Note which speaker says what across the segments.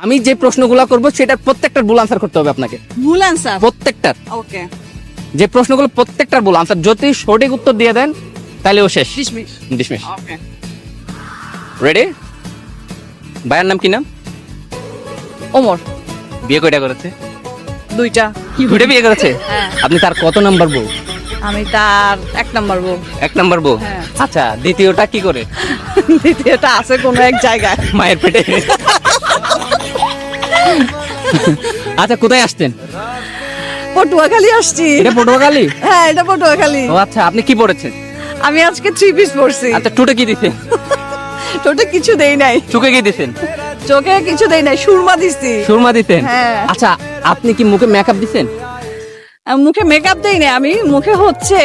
Speaker 1: আমি যে প্রশ্নগুলো করব সেটার প্রত্যেকটার ভুল আনসার করতে হবে আপনাকে,
Speaker 2: ভুল আনসার।
Speaker 1: প্রত্যেকটার।
Speaker 2: ওকে,
Speaker 1: যে প্রশ্নগুলো প্রত্যেকটার ভুল আনসার, যদি সঠিক উত্তর দিয়ে দেন তাহলে ও শেষ,
Speaker 2: ডিসমিস।
Speaker 1: ডিসমিস।
Speaker 2: ওকে,
Speaker 1: রেডি? ভাইয়ের নাম কি নাম?
Speaker 2: ওমর।
Speaker 1: বিয়ে কয়টা করেছে?
Speaker 2: দুইটা।
Speaker 1: দুইটা বিয়ে করেছে?
Speaker 2: হ্যাঁ।
Speaker 1: আপনি তার কত নাম্বার বউ?
Speaker 2: আমি তার 1 নাম্বার বউ।
Speaker 1: 1 নাম্বার বউ।
Speaker 2: হ্যাঁ।
Speaker 1: আচ্ছা, দ্বিতীয়টা কি করে?
Speaker 2: দ্বিতীয়টা আছে কোনো এক জায়গায়।
Speaker 1: মায়ের পেটে। আচ্ছা, কোথায় আসছেন?
Speaker 2: পটুয়াখালী আসছি।
Speaker 1: এটা পটুয়াখালী?
Speaker 2: হ্যাঁ, এটা পটুয়াখালী।
Speaker 1: ও আচ্ছা, আপনি কি পড়েছেন?
Speaker 2: আমি আজকে 3 পিস পরছি।
Speaker 1: আচ্ছা, টুটে কি দিছেন?
Speaker 2: টোটে কিছু দেই নাই,
Speaker 1: চুকে কি দিছেন?
Speaker 2: চোখে কিছু দেই নাই, সুরমা দিছি।
Speaker 1: সুরমা দিতেন?
Speaker 2: হ্যাঁ।
Speaker 1: আচ্ছা, আপনি কি মুখে মেকআপ দিছেন?
Speaker 2: আমি মুখে মেকআপ দেই না, আমি মুখে হচ্ছে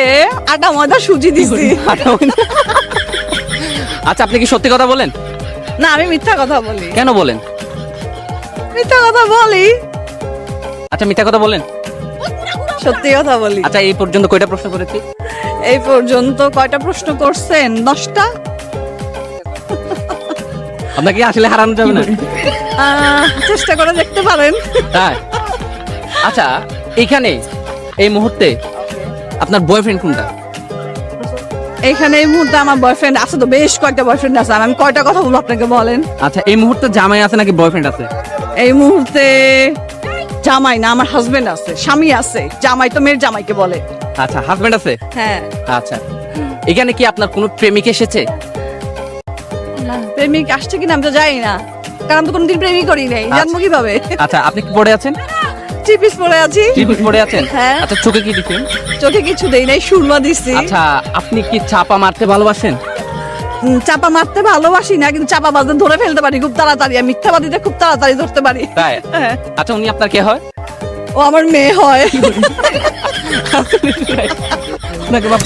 Speaker 2: আটা ময়দা সুজি দিছি।
Speaker 1: আচ্ছা, আপনি কি সত্যি কথা বলেন?
Speaker 2: না, আমি মিথ্যা কথা বলি।
Speaker 1: কেন বলেন?
Speaker 2: মিথ্যা কথা বলি,
Speaker 1: আচ্ছা, মিথ্যা কথা বলেন।
Speaker 2: সত্যি কথা বলি।
Speaker 1: আচ্ছা, এই পর্যন্ত কয়টা প্রশ্ন করেছি?
Speaker 2: এই পর্যন্ত কয়টা প্রশ্ন করছেন? 10টা।
Speaker 1: আপনাকে আসলে হারানো যাবে না।
Speaker 2: চেষ্টা করে দেখতে পারেন।
Speaker 1: তাই? আচ্ছা, এইখানে এই মুহূর্তে আপনার বয়ফ্রেন্ড কোনটা?
Speaker 2: এখানে এই মুহূর্তে আমার বয়ফ্রেন্ড আছে, তো বেশ কয়েকটা বয়ফ্রেন্ড আছে। আর আমি কয়টা কথা বলবো আপনাকে বলেন?
Speaker 1: আচ্ছা, এই মুহূর্তে জামাই আছে নাকি বয়ফ্রেন্ড আছে?
Speaker 2: এই মুহূর্তে জামাই না, আমার হাজবেন্ড আছে, স্বামী আছে। জামাই তো মেয়ের জামাইকে বলে।
Speaker 1: আচ্ছা, হাজবেন্ড আছে।
Speaker 2: হ্যাঁ।
Speaker 1: আচ্ছা, এখানে কি আপনার কোনো প্রেমিক এসেছে?
Speaker 2: প্রেমিক আসছে কিনা আমি তো জানি না, কারণ আমি তো কোনোদিন প্রেমিক করি নাই, জানবো কিভাবে?
Speaker 1: আচ্ছা, আপনি কি পড়ে আছেন?
Speaker 2: 3 পিস পরে আছি।
Speaker 1: 3 পিস পড়ে আছেন?
Speaker 2: হ্যাঁ।
Speaker 1: আচ্ছা, চোখে কি দিচ্ছেন?
Speaker 2: চোখে কিছু দেই নাই, সুরমা দিছি।
Speaker 1: আচ্ছা, আপনি কি চাপা মারতে ভালোবাসেন?
Speaker 2: চাপা মারতে ভালোবাসি না, কিন্তু চাপা বাজে ধরে ফেলতে পারি খুব তাড়াতাড়ি। আমি মিথ্যাবাদীতে খুব তাড়াতাড়ি ধরতে পারি।
Speaker 1: তাই?
Speaker 2: হ্যাঁ।
Speaker 1: আচ্ছা, উনি আপনার কে হয়?
Speaker 2: ও আমার মেয়ে হয়।
Speaker 1: আপনাকে বা